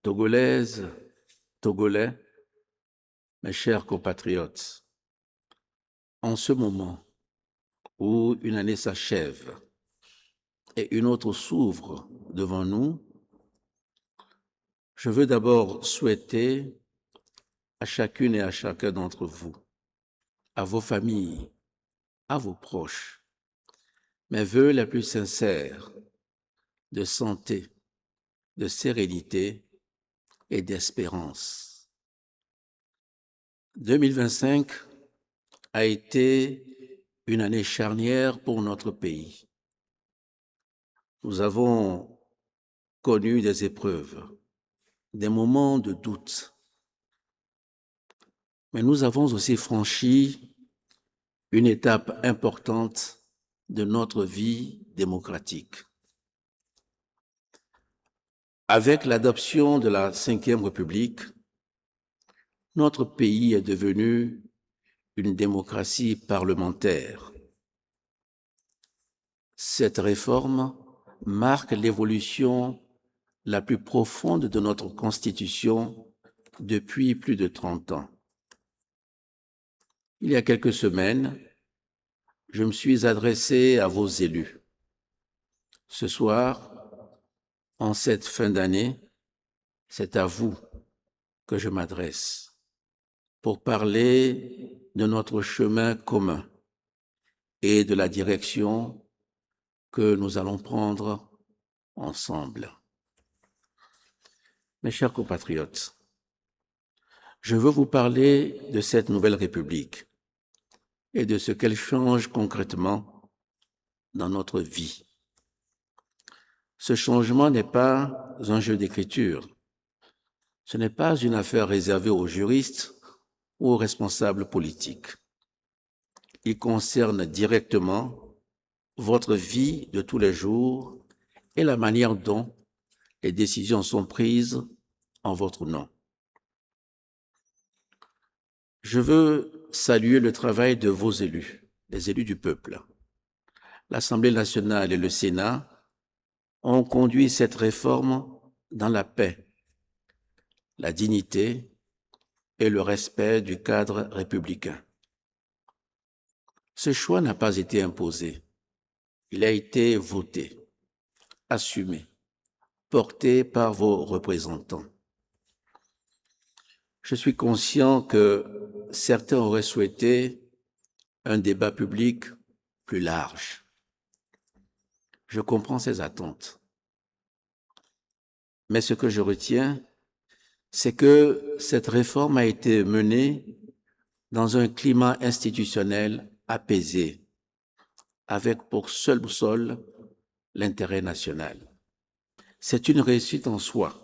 Togolaises, Togolais, mes chers compatriotes, en ce moment où une année s'achève et une autre s'ouvre devant nous, je veux d'abord souhaiter à chacune et à chacun d'entre vous, à vos familles, à vos proches, mes vœux les plus sincères de santé, de sérénité et d'espérance. 2025 a été une année charnière pour notre pays. Nous avons connu des épreuves, des moments de doute, mais nous avons aussi franchi une étape importante de notre vie démocratique. Avec l'adoption de la Cinquième République, notre pays est devenu une démocratie parlementaire. Cette réforme marque l'évolution la plus profonde de notre Constitution depuis plus de 30 ans. Il y a quelques semaines, je me suis adressé à vos élus. Ce soir, en cette fin d'année, c'est à vous que je m'adresse pour parler de notre chemin commun et de la direction que nous allons prendre ensemble. Mes chers compatriotes, je veux vous parler de cette nouvelle République et de ce qu'elle change concrètement dans notre vie. Ce changement n'est pas un jeu d'écriture. Ce n'est pas une affaire réservée aux juristes ou aux responsables politiques. Il concerne directement votre vie de tous les jours et la manière dont les décisions sont prises en votre nom. Je veux saluer le travail de vos élus, les élus du peuple. L'Assemblée nationale et le Sénat ont conduit cette réforme dans la paix, la dignité et le respect du cadre républicain. Ce choix n'a pas été imposé. Il a été voté, assumé, porté par vos représentants. Je suis conscient que certains auraient souhaité un débat public plus large. Je comprends ces attentes. Mais ce que je retiens, c'est que cette réforme a été menée dans un climat institutionnel apaisé, avec pour seule boussole l'intérêt national. C'est une réussite en soi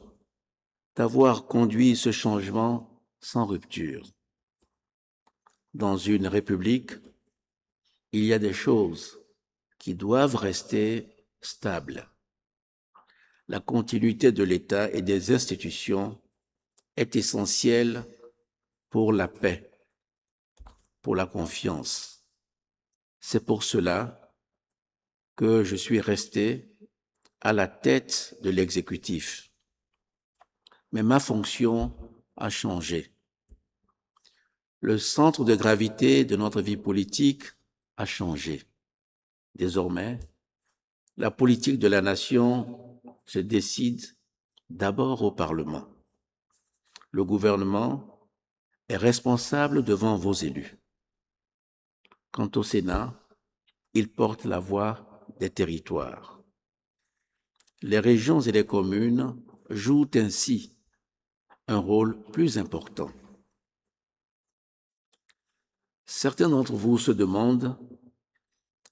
d'avoir conduit ce changement sans rupture. Dans une république, il y a des choses qui doivent rester stables. La continuité de l'État et des institutions est essentielle pour la paix, pour la confiance. C'est pour cela que je suis resté à la tête de l'exécutif. Mais ma fonction a changé. Le centre de gravité de notre vie politique a changé. Désormais, la politique de la nation se décide d'abord au Parlement. Le gouvernement est responsable devant vos élus. Quant au Sénat, il porte la voix des territoires. Les régions et les communes jouent ainsi un rôle plus important. Certains d'entre vous se demandent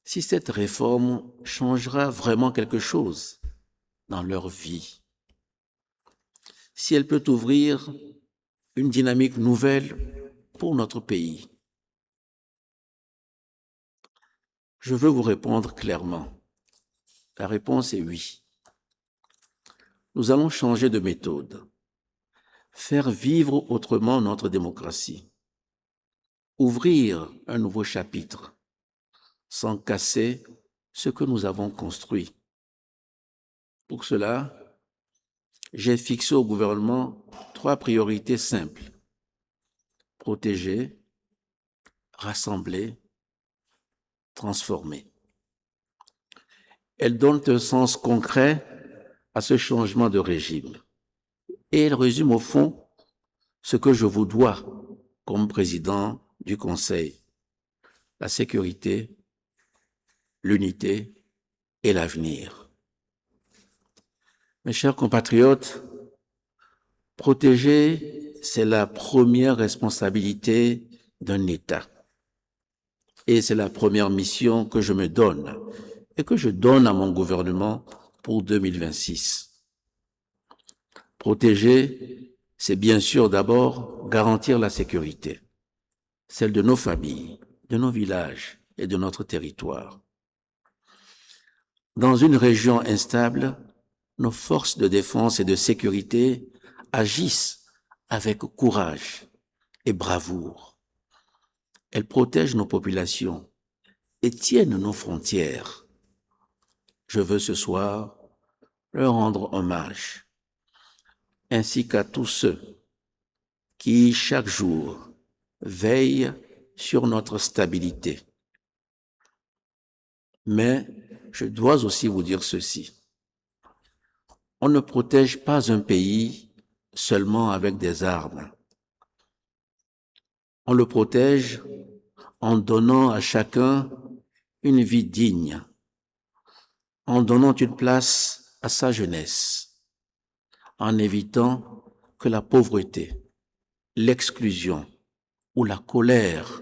si cette réforme changera vraiment quelque chose dans leur vie, si elle peut ouvrir une dynamique nouvelle pour notre pays. Je veux vous répondre clairement. La réponse est oui. Nous allons changer de méthode, faire vivre autrement notre démocratie, ouvrir un nouveau chapitre, sans casser ce que nous avons construit. Pour cela, j'ai fixé au gouvernement 3 priorités simples: protéger, rassembler, transformer. Elles donnent un sens concret à ce changement de régime et elles résument au fond ce que je vous dois comme président du Conseil: la sécurité, l'unité et l'avenir. Mes chers compatriotes, protéger, c'est la première responsabilité d'un État. Et c'est la première mission que je me donne et que je donne à mon gouvernement pour 2026. Protéger, c'est bien sûr d'abord garantir la sécurité, celle de nos familles, de nos villages et de notre territoire. Dans une région instable, nos forces de défense et de sécurité agissent avec courage et bravoure. Elles protègent nos populations et tiennent nos frontières. Je veux ce soir leur rendre hommage, ainsi qu'à tous ceux qui, chaque jour, veillent sur notre stabilité. Mais je dois aussi vous dire ceci: on ne protège pas un pays seulement avec des armes. On le protège en donnant à chacun une vie digne, en donnant une place à sa jeunesse, en évitant que la pauvreté, l'exclusion ou la colère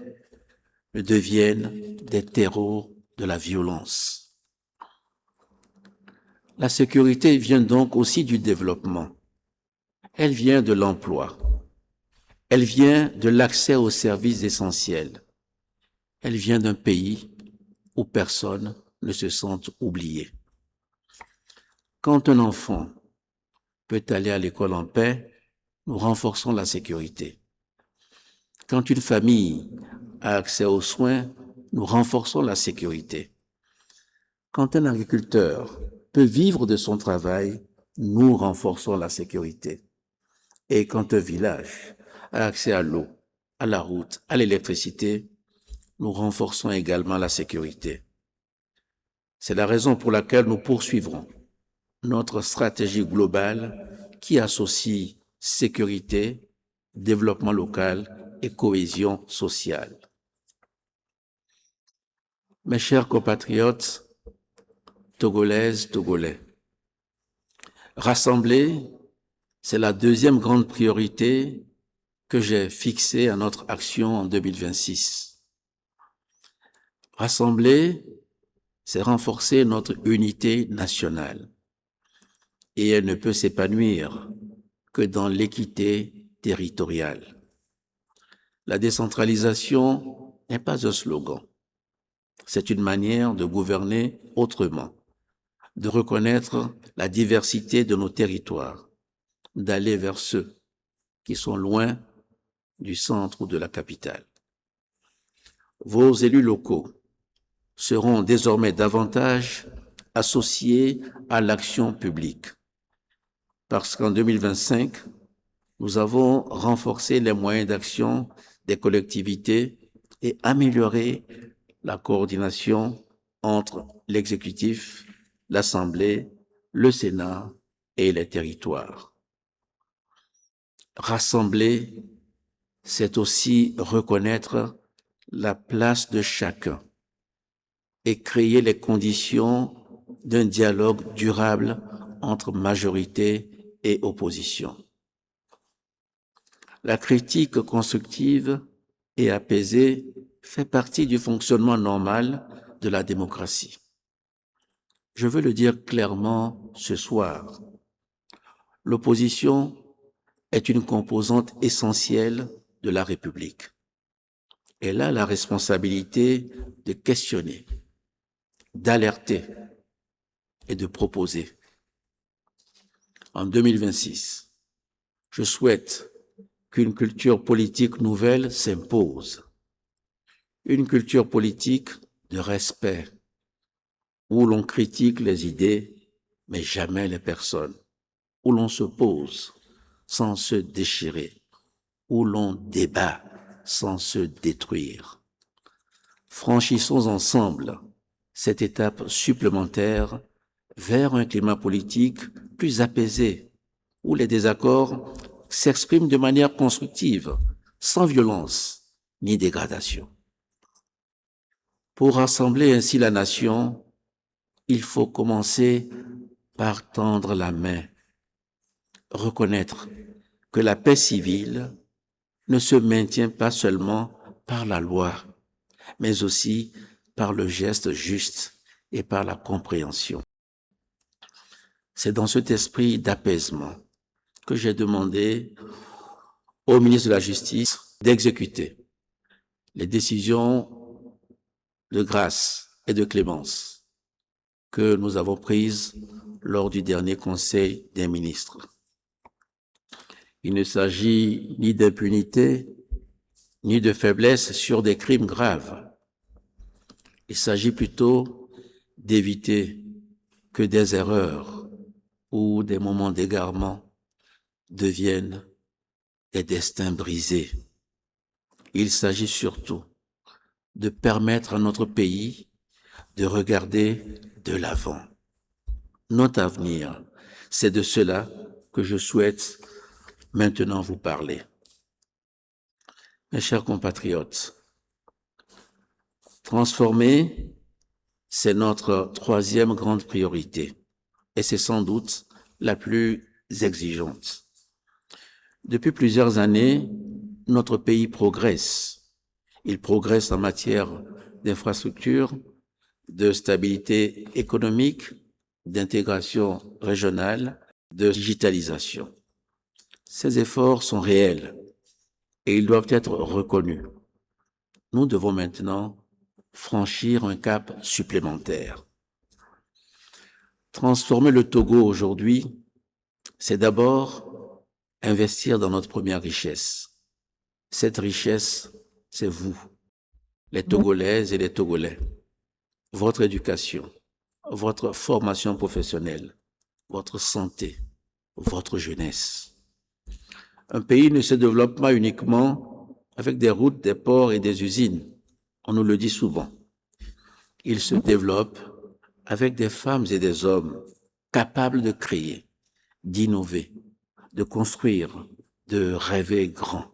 ne deviennent des terreaux de la violence. La sécurité vient donc aussi du développement. Elle vient de l'emploi. Elle vient de l'accès aux services essentiels. Elle vient d'un pays où personne ne se sente oublié. Quand un enfant peut aller à l'école en paix, nous renforçons la sécurité. Quand une famille a accès aux soins, nous renforçons la sécurité. Quand un agriculteur peut vivre de son travail, nous renforçons la sécurité. Et quand un village a accès à l'eau, à la route, à l'électricité, nous renforçons également la sécurité. C'est la raison pour laquelle nous poursuivrons notre stratégie globale qui associe sécurité, développement local et cohésion sociale. Mes chers compatriotes, Togolaises, Togolais, rassembler, c'est la deuxième grande priorité que j'ai fixée à notre action en 2026. Rassembler, c'est renforcer notre unité nationale. Et elle ne peut s'épanouir que dans l'équité territoriale. La décentralisation n'est pas un slogan. C'est une manière de gouverner autrement, de reconnaître la diversité de nos territoires, d'aller vers ceux qui sont loin du centre ou de la capitale. Vos élus locaux seront désormais davantage associés à l'action publique, parce qu'en 2025, nous avons renforcé les moyens d'action des collectivités et amélioré la coordination entre l'exécutif, l'Assemblée, le Sénat et les territoires. Rassembler, c'est aussi reconnaître la place de chacun et créer les conditions d'un dialogue durable entre majorité et opposition. La critique constructive et apaisée fait partie du fonctionnement normal de la démocratie. Je veux le dire clairement ce soir. L'opposition est une composante essentielle de la République. Elle a la responsabilité de questionner, d'alerter et de proposer. En 2026, je souhaite qu'une culture politique nouvelle s'impose. Une culture politique de respect, où l'on critique les idées, mais jamais les personnes. où l'on se pose sans se déchirer, où l'on débat sans se détruire. Franchissons ensemble cette étape supplémentaire vers un climat politique plus apaisé, où les désaccords s'expriment de manière constructive, sans violence ni dégradation. Pour rassembler ainsi la nation, il faut commencer par tendre la main, reconnaître que la paix civile ne se maintient pas seulement par la loi, mais aussi par le geste juste et par la compréhension. C'est dans cet esprit d'apaisement que j'ai demandé au ministre de la Justice d'exécuter les décisions de grâce et de clémence que nous avons prises lors du dernier Conseil des ministres. Il ne s'agit ni d'impunité, ni de faiblesse sur des crimes graves. Il s'agit plutôt d'éviter que des erreurs ou des moments d'égarement deviennent des destins brisés. Il s'agit surtout de permettre à notre pays de regarder de l'avant. Notre avenir, c'est de cela que je souhaite maintenant vous parler. Mes chers compatriotes, transformer, c'est notre troisième grande priorité et c'est sans doute la plus exigeante. Depuis plusieurs années, notre pays progresse. Il progresse en matière d'infrastructure, de stabilité économique, d'intégration régionale, de digitalisation. Ces efforts sont réels et ils doivent être reconnus. Nous devons maintenant franchir un cap supplémentaire. Transformer le Togo aujourd'hui, c'est d'abord investir dans notre première richesse. Cette richesse, c'est vous, les Togolaises et les Togolais, votre éducation, votre formation professionnelle, votre santé, votre jeunesse. Un pays ne se développe pas uniquement avec des routes, des ports et des usines. On nous le dit souvent. Il se développe avec des femmes et des hommes capables de créer, d'innover, de construire, de rêver grand.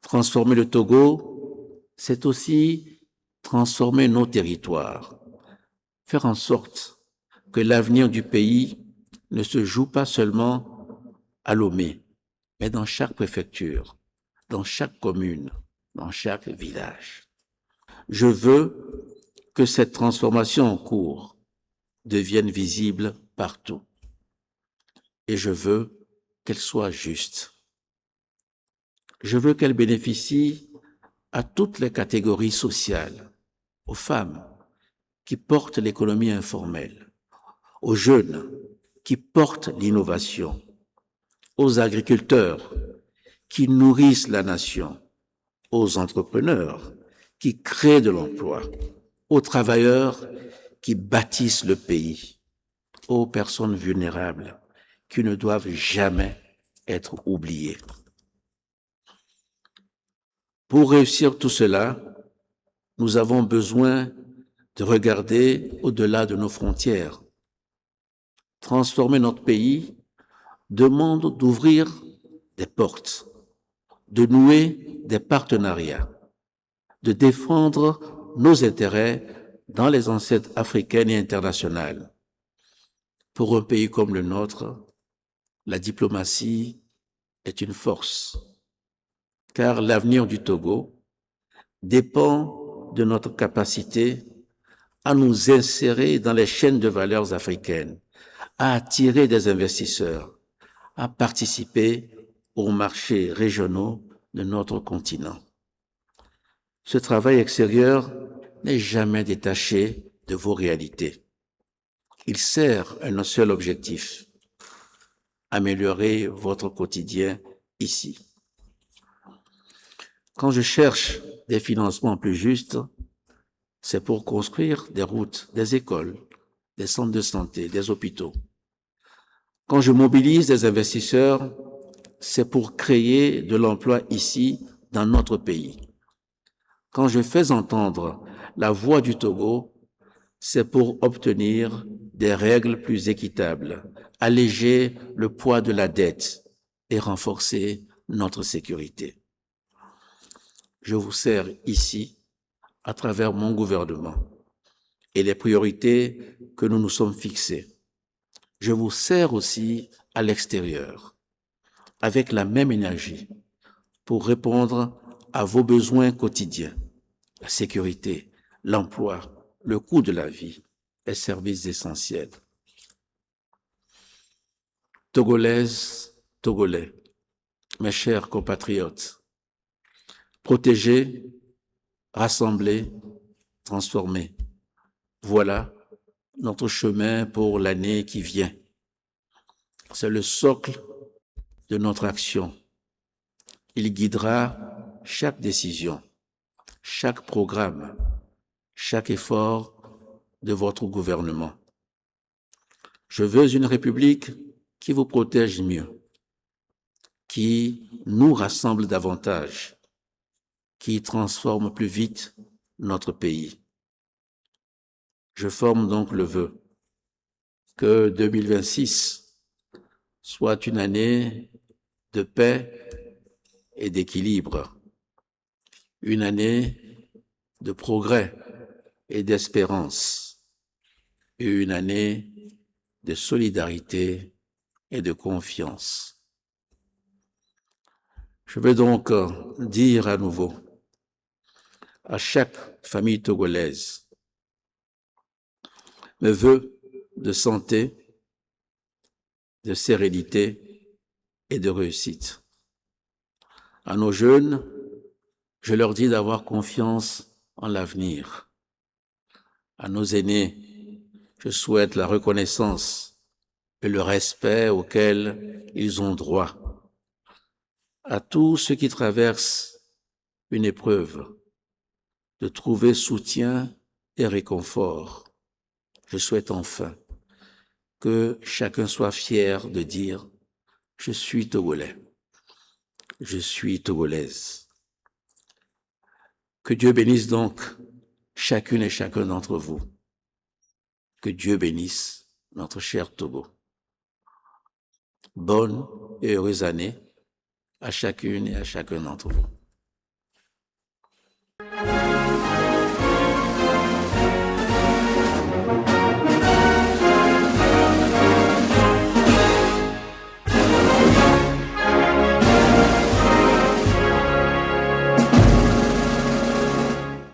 Transformer le Togo, c'est aussi transformer nos territoires, faire en sorte que l'avenir du pays ne se joue pas seulement à Lomé, mais dans chaque préfecture, dans chaque commune, dans chaque village. Je veux que cette transformation en cours devienne visible partout. Et je veux qu'elle soit juste. Je veux qu'elle bénéficie à toutes les catégories sociales, aux femmes qui portent l'économie informelle, aux jeunes qui portent l'innovation, aux agriculteurs qui nourrissent la nation, aux entrepreneurs qui créent de l'emploi, aux travailleurs qui bâtissent le pays, aux personnes vulnérables qui ne doivent jamais être oubliées. Pour réussir tout cela, nous avons besoin de regarder au-delà de nos frontières. Transformer notre pays demande d'ouvrir des portes, de nouer des partenariats, de défendre nos intérêts dans les enceintes africaines et internationales. Pour un pays comme le nôtre, la diplomatie est une force, car l'avenir du Togo dépend de notre capacité à nous insérer dans les chaînes de valeurs africaines, à attirer des investisseurs, à participer aux marchés régionaux de notre continent. Ce travail extérieur n'est jamais détaché de vos réalités. Il sert un seul objectif, améliorer votre quotidien ici. Quand je cherche des financements plus justes, c'est pour construire des routes, des écoles, des centres de santé, des hôpitaux. Quand je mobilise des investisseurs, c'est pour créer de l'emploi ici, dans notre pays. Quand je fais entendre la voix du Togo, c'est pour obtenir des règles plus équitables, alléger le poids de la dette et renforcer notre sécurité. Je vous sers ici, à travers mon gouvernement et les priorités que nous nous sommes fixées. Je vous sers aussi à l'extérieur, avec la même énergie, pour répondre à vos besoins quotidiens, la sécurité, l'emploi, le coût de la vie, les services essentiels. Togolaises, Togolais, mes chers compatriotes, protéger, rassembler, transformer. Voilà notre chemin pour l'année qui vient. C'est le socle de notre action. Il guidera chaque décision, chaque programme, chaque effort de votre gouvernement. Je veux une République qui vous protège mieux, qui nous rassemble davantage, qui transforme plus vite notre pays. Je forme donc le vœu que 2026 soit une année de paix et d'équilibre, une année de progrès et d'espérance, une année de solidarité et de confiance. Je veux donc dire à nouveau à chaque famille togolaise mes vœux de santé, de sérénité et de réussite. À nos jeunes, je leur dis d'avoir confiance en l'avenir. À nos aînés, je souhaite la reconnaissance et le respect auquel ils ont droit. À tous ceux qui traversent une épreuve, de trouver soutien et réconfort. Je souhaite enfin que chacun soit fier de dire « Je suis Togolais, je suis Togolaise ». Que Dieu bénisse donc chacune et chacun d'entre vous. Que Dieu bénisse notre cher Togo. Bonne et heureuse année à chacune et à chacun d'entre vous.